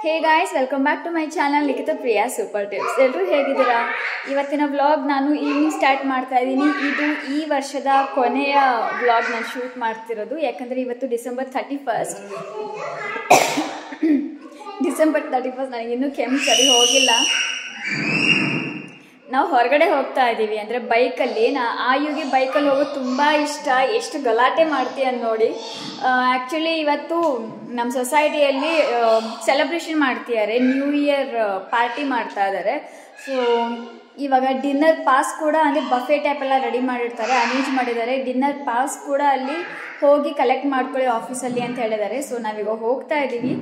Hey guys, welcome back to my channel Likhita Priya super tips. ಎಲ್ಲರೂ ಹೇಗಿದ್ದೀರಾ? ಇವತ್ತಿನ ವ್ಲಾಗ್ ನಾನು ಈವ್ನಿಂಗ್ ಸ್ಟಾರ್ಟ್ ಮಾಡ್ತಾ ಇದ್ದೀನಿ. ಇದು ಈ ವರ್ಷದ ಕೊನೆಯ ವ್ಲಾಗ್ ನಾನು ಶೂಟ್ ಮಾಡ್ತಿರೋದು. ಯಾಕಂದರೆ ಇವತ್ತು ಡಿಸೆಂಬರ್ 31. ನನಗಿನ್ನೂ ಕೆಮ್ಮು ಸರಿ ಹೋಗಿಲ್ಲ. ನಾವು ಹೊರಗಡೆ ಹೋಗ್ತಾ ಇದ್ದೀವಿ, ಅಂದರೆ ಬೈಕಲ್ಲಿ. ಆಯುಗೆ ಬೈಕಲ್ಲಿ ಹೋಗೋದು ತುಂಬ ಇಷ್ಟ. ಎಷ್ಟು ಗಲಾಟೆ ಮಾಡ್ತೀಯ ಅಂತ ನೋಡಿ. ಆ್ಯಕ್ಚುಲಿ ಇವತ್ತು ನಮ್ಮ ಸೊಸೈಟಿಯಲ್ಲಿ ಸೆಲೆಬ್ರೇಷನ್ ಮಾಡ್ತಿದ್ದಾರೆ, ನ್ಯೂ ಇಯರ್ ಪಾರ್ಟಿ ಮಾಡ್ತಾ ಇದ್ದಾರೆ. ಸೊ ಇವಾಗ ಡಿನ್ನರ್ ಪಾಸ್ ಕೂಡ ಅಂದರೆ ಬಫೆ ಟೈಪೆಲ್ಲ ರೆಡಿ ಮಾಡಿರ್ತಾರೆ, ಅರೇಂಜ್ ಮಾಡಿದ್ದಾರೆ. ಡಿನ್ನರ್ ಪಾಸ್ ಕೂಡ ಅಲ್ಲಿ ಹೋಗಿ ಕಲೆಕ್ಟ್ ಮಾಡ್ಕೊಳ್ಳಿ ಆಫೀಸಲ್ಲಿ ಅಂತ ಹೇಳಿದ್ದಾರೆ. ಸೊ ನಾವೀಗ ಹೋಗ್ತಾ ಇದ್ದೀವಿ.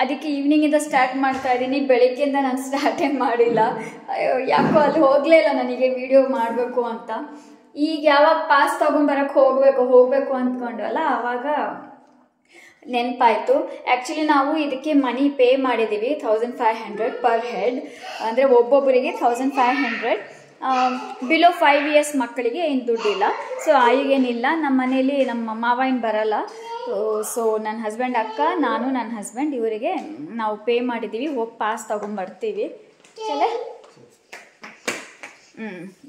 ಅದಕ್ಕೆ ಈವ್ನಿಂಗಿಂದ ಸ್ಟಾರ್ಟ್ ಮಾಡ್ತಾ ಇದ್ದೀನಿ. ಬೆಳಗ್ಗೆಯಿಂದ ನಾನು ಸ್ಟಾರ್ಟೇ ಮಾಡಿಲ್ಲ. ಯಾಕೋ ಅಲ್ಲಿ ಹೋಗಲೇ ಇಲ್ಲ ನನಗೆ ವಿಡಿಯೋ ಮಾಡಬೇಕು ಅಂತ. ಈಗ ಯಾವಾಗ ಪಾಸ್ ತೊಗೊಂಬರಕ್ಕೆ ಹೋಗಬೇಕು ಅಂದ್ಕೊಂಡ್ವಲ್ಲ, ಆವಾಗ ನೆನಪಾಯಿತು. ಆ್ಯಕ್ಚುಲಿ ನಾವು ಇದಕ್ಕೆ ಮನಿ ಪೇ ಮಾಡಿದ್ದೀವಿ 1500 ಪರ್ ಹೆಡ್, ಅಂದರೆ ಒಬ್ಬೊಬ್ಬರಿಗೆ 1500. ಬಿಲೋ 5 years ಮಕ್ಕಳಿಗೆ ಏನು ದುಡ್ಡಿಲ್ಲ. ಸೊ ಆಯಿಗೇನಿಲ್ಲ. ನಮ್ಮ ಮನೇಲಿ ನಮ್ಮ ಮಾವ ಏನು ಬರಲ್ಲ. ಸೊ ನನ್ನ ಹಸ್ಬೆಂಡ್, ಅಕ್ಕ, ನಾನು, ನನ್ನ ಹಸ್ಬೆಂಡ್ ಇವರಿಗೆ ನಾವು ಪೇ ಮಾಡಿದ್ದೀವಿ. ಹೋಗಿ ಪಾಸ್ ತೊಗೊಂಬರ್ತೀವಿ. ಚಲ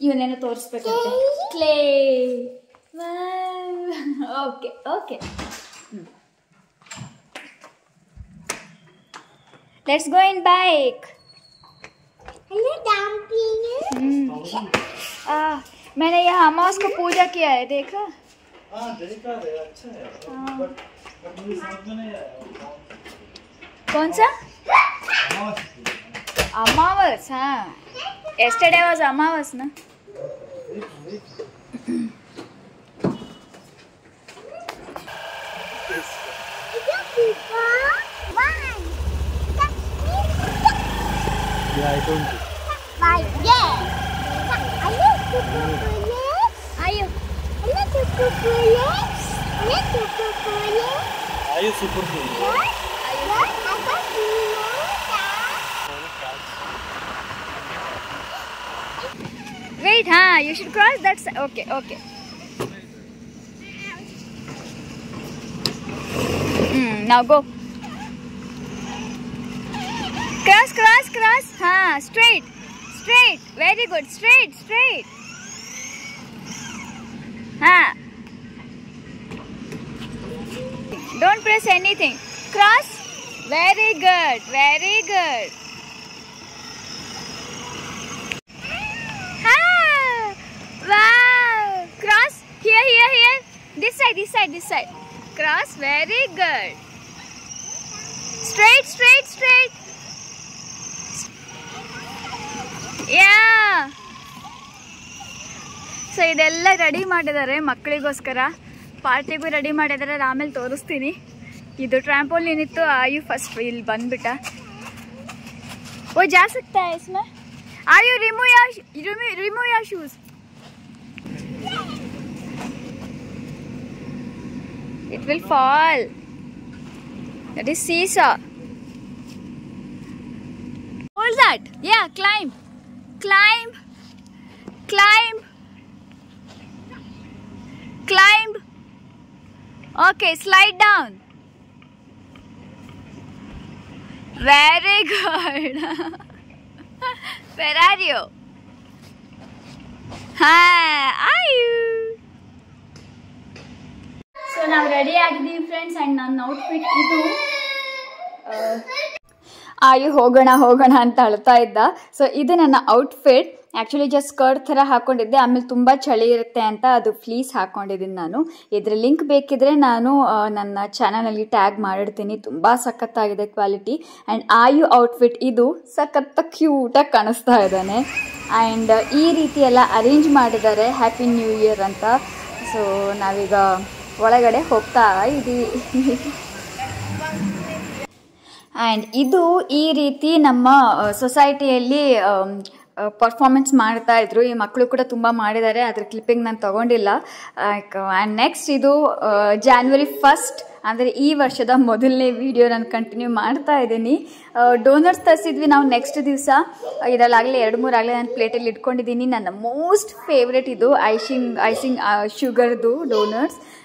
ಇವನ್ನೇನು ತೋರಿಸ್ಬೇಕಂತೆ. Clay. Okay okay, let's go in bike. Hello dumpling. मैंने यहाँ अमावस को पूजा किया है, देखा? हाँ देखा है, अच्छा है। बट मुझे समझ में नहीं आया कौन सा अमावस? हाँ, yesterday was अमावस ना. Yeah, I told you. Why? Yeah. Are you super police? Are you? Are you super police? Are you super police? Are you super cool? What? What? I got you. Wait, हाँ, you should cross that side. Okay, okay. Now go. Cross, cross, cross. हाँ, straight, straight. Very good. Straight, straight. हाँ. Don't press anything. Cross. Very good. Very good. Ah, wow. Cross. Here, here, here. This side, this side, this side. Cross. Very good. Straight, straight, straight. Yeah. So ಇದೆಲ್ಲ ready ಮಾಡಿದ್ದಾರೆ ಮಕ್ಕಳಿಗೋಸ್ಕರ. ಪಾರ್ಟಿಗೂ ready ಮಾಡಿದ್ದಾರೆ, ಆಮೇಲೆ ತೋರಿಸ್ತೀನಿ. ಇದು ಟ್ರ್ಯಾಂಪೋಲಿನ್ ಇತ್ತು. ಆಯು first ಇಲ್ಲಿ ಬಂದ್ಬಿಟ್ಟ. ಓ ಜಾ ಸಕ್ತಾ ಹೈ ಇಸ್ಮೇ. Aayu remove your shoes. It will fall. That is seesaw. Hold that. Yeah, climb. Climb, climb, climb. Okay, slide down. Very good. Where are you? Hi, are you? So now ready ಆಗಿದ್ದೀವಿ friends. And ನನ್ನ outfit ಇದು. ಆಯು ಹೋಗೋಣ ಹೋಗೋಣ ಅಂತ ಅಳ್ತಾ ಇದ್ದ. So ಇದು ನನ್ನ ಔಟ್ಫಿಟ್. ಆ್ಯಕ್ಚುಲಿ ಜಸ್ಟ್ ಸ್ಕರ್ಟ್ ಥರ ಹಾಕ್ಕೊಂಡಿದ್ದೆ. ಆಮೇಲೆ ತುಂಬ ಚಳಿ ಇರುತ್ತೆ ಅಂತ ಅದು ಫ್ಲೀಸ್ ಹಾಕ್ಕೊಂಡಿದ್ದೀನಿ ನಾನು. ಇದ್ರ ಲಿಂಕ್ ಬೇಕಿದ್ರೆ ನಾನು ನನ್ನ ಚಾನಲಲ್ಲಿ ಟ್ಯಾಗ್ ಮಾಡಿರ್ತೀನಿ. ತುಂಬ ಸಖತ್ತಾಗಿದೆ ಕ್ವಾಲಿಟಿ. ಆ್ಯಂಡ್ ಆಯು ಔಟ್ಫಿಟ್ ಇದು ಸಖತ್ತ ಕ್ಯೂಟಾಗಿ ಕಾಣಿಸ್ತಾ ಇದ್ದಾನೆ. ಆ್ಯಂಡ್ ಈ ರೀತಿ ಎಲ್ಲ ಅರೇಂಜ್ ಮಾಡಿದ್ದಾರೆ ಹ್ಯಾಪಿ ನ್ಯೂ ಇಯರ್ ಅಂತ. ಸೊ ನಾವೀಗ ಒಳಗಡೆ ಹೋಗ್ತಾ ಇದ್ದೀವಿ. ಆ್ಯಂಡ್ ಇದು ಈ ರೀತಿ ನಮ್ಮ ಸೊಸೈಟಿಯಲ್ಲಿ ಪರ್ಫಾರ್ಮೆನ್ಸ್ ಮಾಡ್ತಾ ಇದ್ರು. ಈ ಮಕ್ಕಳು ಕೂಡ ತುಂಬ ಮಾಡಿದ್ದಾರೆ. ಅದ್ರ ಕ್ಲಿಪ್ಪಿಂಗ್ ನಾನು ತೊಗೊಂಡಿಲ್ಲ. ಆ್ಯಂಡ್ ನೆಕ್ಸ್ಟ್ ಇದು January 1st, ಅಂದರೆ ಈ ವರ್ಷದ ಮೊದಲನೇ ವಿಡಿಯೋ ನಾನು ಕಂಟಿನ್ಯೂ ಮಾಡ್ತಾ ಇದ್ದೀನಿ. ಡೋನಟ್ಸ್ ತರಿಸಿದ್ವಿ ನಾವು ನೆಕ್ಸ್ಟ್ ದಿವಸ. ಇದರಲ್ಲಾಗಲೇ 2-3 ಆಗಲೇ ನಾನು ಪ್ಲೇಟಲ್ಲಿ ಇಟ್ಕೊಂಡಿದ್ದೀನಿ. ನನ್ನ ಮೋಸ್ಟ್ ಫೇವ್ರೆಟ್ ಇದು ಐಸಿಂಗ್ ಶುಗರ್ದು ಡೋನಟ್ಸ್.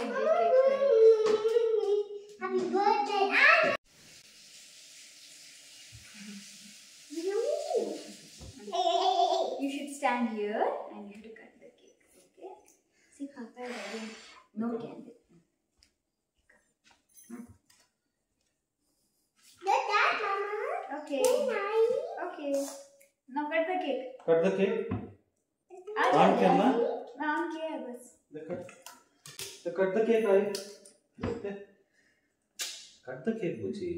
लगे cake Happy birthday. You should stand here and you should cut the cake, okay? See, Papa is ready. No candle. That, Mama. Okay. Nice. Okay. Now cut the cake. Cut the cake. On camera? On किया है बस. Cut the cake, I. Cut the cake, Buchi.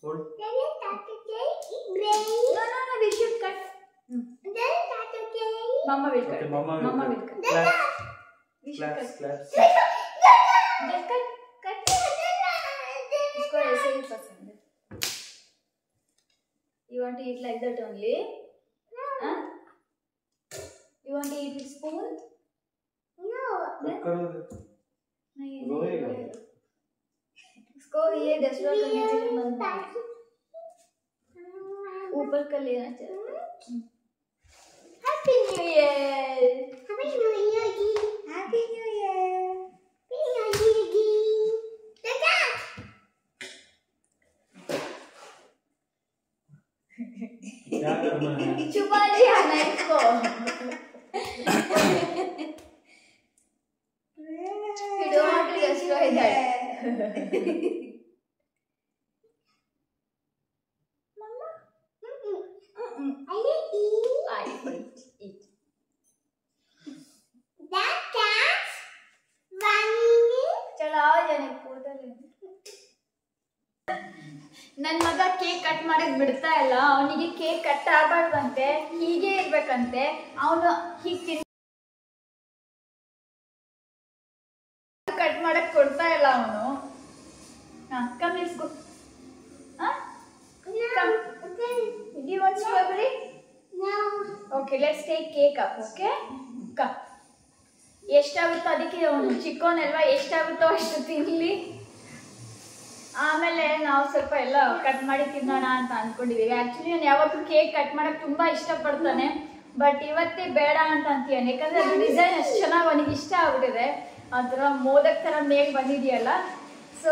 Hold. Then you cut the cake. Brain. No, we should cut. Then cut the cake. Mama will cut. Okay, Mama will cut. cut. Claps. We should Claps. cut. Claps. Just cut. इसको ऐसे ही पसंद है. You want to eat like that only? Huh? You want to eat with spoon? No. Cut करो. नहीं. रोएगा. इसको ये dustbin करने के लिए मन है. ऊपर का लेना चाहिए. Happy New Year. Happy Happy New Year. New Year. Happy New Year. Happy New Year. Dada. क्या करना है? छुपा दिया ना इसको. You don't want to destroy that. Mama. I will eat. I will eat. That cat running. चलो आओ जाने फोटो लेने. ನನ್ನ ಮಗ ಕೇಕ್ ಕಟ್ ಮಾಡಕ್ ಬಿಡ್ತಾ ಇಲ್ಲ. ಅವನಿಗೆ ಕೇಕ್ ಕಟ್ ಆಗಬಾರ್ದಂತೆ, ಹೀಗೆ ಇರ್ಬೇಕಂತೆ. ಅವನು ಹೀಗೆ ಕಟ್ ಮಾಡಕ್ ಕೊಡ್ತಾ ಇಲ್ಲ ಅವನು. Come let's go. Come. Do you want strawberry? No. Okay, let's take cake up, okay? Come. ಎಷ್ಟಾಗುತ್ತೋ ಅದಕ್ಕೆ ಅವನು ಚಿಕ್ಕವನಲ್ವಾ, ಎಷ್ಟಾಗುತ್ತೋ ಅಷ್ಟು ತಿನ್ಲಿ. ಆಮೇಲೆ ನಾವು ಸ್ವಲ್ಪ ಎಲ್ಲ ಕಟ್ ಮಾಡಿ ತಿನ್ನೋಣ ಅಂತ ಅಂದ್ಕೊಂಡಿದ್ದೀವಿ. ಆ್ಯಕ್ಚುಲಿ ನಾನು ಯಾವಾಗಲೂ ಕೇಕ್ ಕಟ್ ಮಾಡೋಕ್ಕೆ ತುಂಬ ಇಷ್ಟಪಡ್ತಾನೆ, ಬಟ್ ಇವತ್ತೇ ಬೇಡ ಅಂತ ಅಂತೀಯಾನೆ. ಯಾಕಂದರೆ ಅದು ಡಿಸೈನ್ ಅಷ್ಟು ಚೆನ್ನಾಗಿ ಅವನಿಗೆ ಇಷ್ಟ ಆಗ್ಬಿಟ್ಟಿದೆ. ಆ ಥರ ಮೋದಕ್ ಥರ ಮೇಲ್ ಬಂದಿದೆಯಲ್ಲ, ಸೊ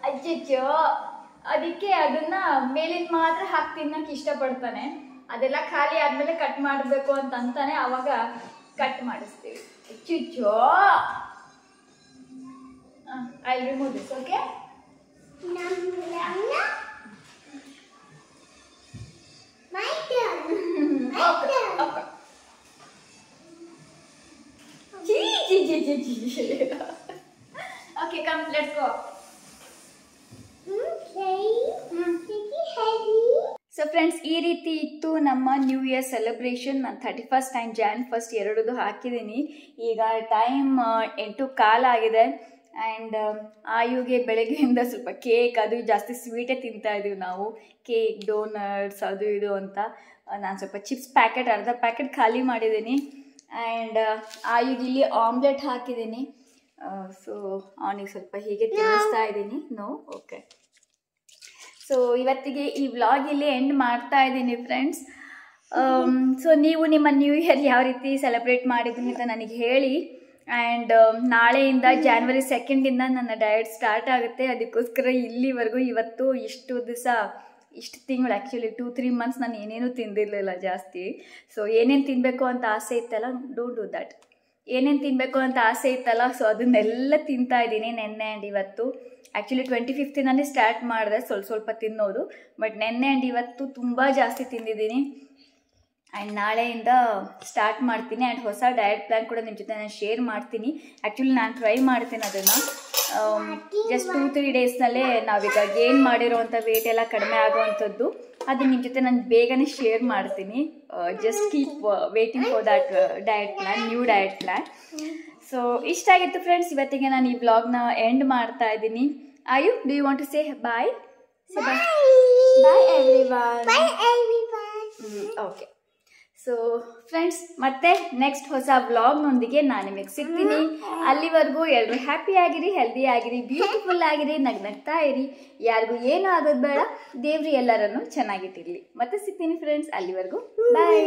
ಅಜ್ಜೋ ಅದಕ್ಕೆ ಅದನ್ನ ಮೇಲಿನ ಮಾತ್ರ ಹಾಕಿ ತಿನ್ನಕ್ಕೆ ಇಷ್ಟಪಡ್ತಾನೆ. ಅದೆಲ್ಲ ಖಾಲಿ ಆದಮೇಲೆ ಕಟ್ ಮಾಡಬೇಕು ಅಂತ ಅಂತಾನೆ, ಆವಾಗ ಕಟ್ ಮಾಡಿಸ್ತೀವಿ. ಚುಚ್ಚೋ I'll remove this, okay? Nom nom nom. My turn. My turn. Okay. Okay, come, let's go. Okay. Take it heavy. So friends, ಈ ರೀತಿ ಇತ್ತು ನಮ್ಮ ನ್ಯೂ ಇಯರ್ ಸೆಲೆಬ್ರೇಷನ್. ನಾನು 31st ಆ್ಯಂಡ್ Jan 1st ಎರಡದು ಹಾಕಿದ್ದೀನಿ. ಈಗ ಟೈಮ್ 8:15 ಆಗಿದೆ. And ಆಯುಗೆ ಬೆಳಗ್ಗೆಯಿಂದ ಸ್ವಲ್ಪ ಕೇಕ್ ಅದು ಜಾಸ್ತಿ ಸ್ವೀಟೇ ತಿಂತಾ ಇದ್ದೀವಿ ನಾವು. ಕೇಕ್, ಡೋನಟ್ಸ್ ಅದು ಇದು ಅಂತ. ನಾನು ಸ್ವಲ್ಪ ಚಿಪ್ಸ್ ಪ್ಯಾಕೆಟ್ ಅರ್ಧ ಪ್ಯಾಕೆಟ್ ಖಾಲಿ ಮಾಡಿದ್ದೀನಿ. ಆ್ಯಂಡ್ ಆಯುಗೆ ಇಲ್ಲಿ ಆಮ್ಲೆಟ್ ಹಾಕಿದ್ದೀನಿ. ಸೊ ಅವನಿಗೆ ಸ್ವಲ್ಪ ಹೀಗೆ ತಿನ್ನಿಸ್ತಾ ಇದ್ದೀನಿ. No okay. ಸೊ ಇವತ್ತಿಗೆ ಈ ವ್ಲಾಗ್ ಇಲ್ಲಿ ಎಂಡ್ ಮಾಡ್ತಾ ಇದ್ದೀನಿ ಫ್ರೆಂಡ್ಸ್. ಸೊ ನೀವು ನಿಮ್ಮ ನ್ಯೂ ಇಯರ್ ಯಾವ ರೀತಿ ಸೆಲೆಬ್ರೇಟ್ ಮಾಡಿದ್ರಿ ಅಂತ ನನಗೆ ಹೇಳಿ. ಆ್ಯಂಡ್ ನಾಳೆಯಿಂದ January 2nd ನನ್ನ ಡಯಟ್ ಸ್ಟಾರ್ಟ್ ಆಗುತ್ತೆ. ಅದಕ್ಕೋಸ್ಕರ ಇಲ್ಲಿವರೆಗೂ ಇವತ್ತು ಇಷ್ಟು ದಿವಸ, ಇಷ್ಟು ತಿಂಗಳು, ಆ್ಯಕ್ಚುಲಿ 2-3 months ನಾನು ಏನೇನೂ ತಿಂದಿರಲಿಲ್ಲ ಜಾಸ್ತಿ. ಸೊ ಏನೇನು ತಿನ್ನಬೇಕು ಅಂತ ಆಸೆ ಇತ್ತಲ್ಲ, ಡೋಂಟ್ ಡೂ ದ್ಯಾಟ್. ಏನೇನು ತಿನ್ನಬೇಕು ಅಂತ ಆಸೆ ಇತ್ತಲ್ಲ, ಸೊ ಅದನ್ನೆಲ್ಲ ತಿಂತಾ ಇದ್ದೀನಿ ನೆನ್ನೆ ಆ್ಯಂಡ್ ಇವತ್ತು. ಆ್ಯಕ್ಚುಲಿ 25th ಸ್ಟಾರ್ಟ್ ಮಾಡಿದೆ ಸ್ವಲ್ಪ ತಿನ್ನೋದು, ಬಟ್ ನೆನ್ನೆ ಆ್ಯಂಡ್ ಇವತ್ತು ತುಂಬ ಜಾಸ್ತಿ ತಿಂದಿದ್ದೀನಿ. ಆ್ಯಂಡ್ ನಾಳೆಯಿಂದ ಸ್ಟಾರ್ಟ್ ಮಾಡ್ತೀನಿ. ಆ್ಯಂಡ್ ಹೊಸ ಡಯಟ್ ಪ್ಲ್ಯಾನ್ ಕೂಡ ನಿಮ್ಮ ಜೊತೆ ನಾನು ಶೇರ್ ಮಾಡ್ತೀನಿ. ಆ್ಯಕ್ಚುಲಿ ನಾನು ಟ್ರೈ ಮಾಡ್ತೀನಿ ಅದನ್ನು. ಜಸ್ಟ್ 2-3 ಡೇಸ್ನಲ್ಲೇ ನಾವೀಗ ಗೇನ್ ಮಾಡಿರೋವಂಥ ವೇಟ್ ಎಲ್ಲ ಕಡಿಮೆ ಆಗೋವಂಥದ್ದು. ಅದು ನಿಮ್ಮ ಜೊತೆ ನಾನು ಬೇಗನೆ ಶೇರ್ ಮಾಡ್ತೀನಿ. Just keep waiting for that diet plan, new diet plan. So ಇಷ್ಟ ಆಗಿತ್ತು ಫ್ರೆಂಡ್ಸ್, ಇವತ್ತಿಗೆ ನಾನು ಈ ವ್ಲಾಗ್ನ ಎಂಡ್ ಮಾಡ್ತಾ ಇದ್ದೀನಿ. Aayu, do you want to say bye? Bye. Bye everyone. Bye everyone. Okay. So friends, ಮತ್ತೆ ನೆಕ್ಸ್ಟ್ ಹೊಸ ವ್ಲಾಗ್ನೊಂದಿಗೆ ನಾನು ನಿಮಗೆ ಸಿಗ್ತೀನಿ. ಅಲ್ಲಿವರೆಗೂ ಎಲ್ಲರೂ ಹ್ಯಾಪಿ ಆಗಿರಿ, ಹೆಲ್ದಿ ಆಗಿರಿ, ಬ್ಯೂಟಿಫುಲ್ ಆಗಿರಿ, ನಗ್ನಗ್ತಾ ಇರಿ. ಯಾರಿಗೂ ಏನೂ ಆಗೋದು ಬೇಡ. ದೇವ್ರು ಎಲ್ಲರನ್ನು ಚೆನ್ನಾಗಿಟ್ಟಿರಲಿ. ಮತ್ತೆ ಸಿಗ್ತೀನಿ ಫ್ರೆಂಡ್ಸ್. ಅಲ್ಲಿವರೆಗೂ ಬಾಯ್.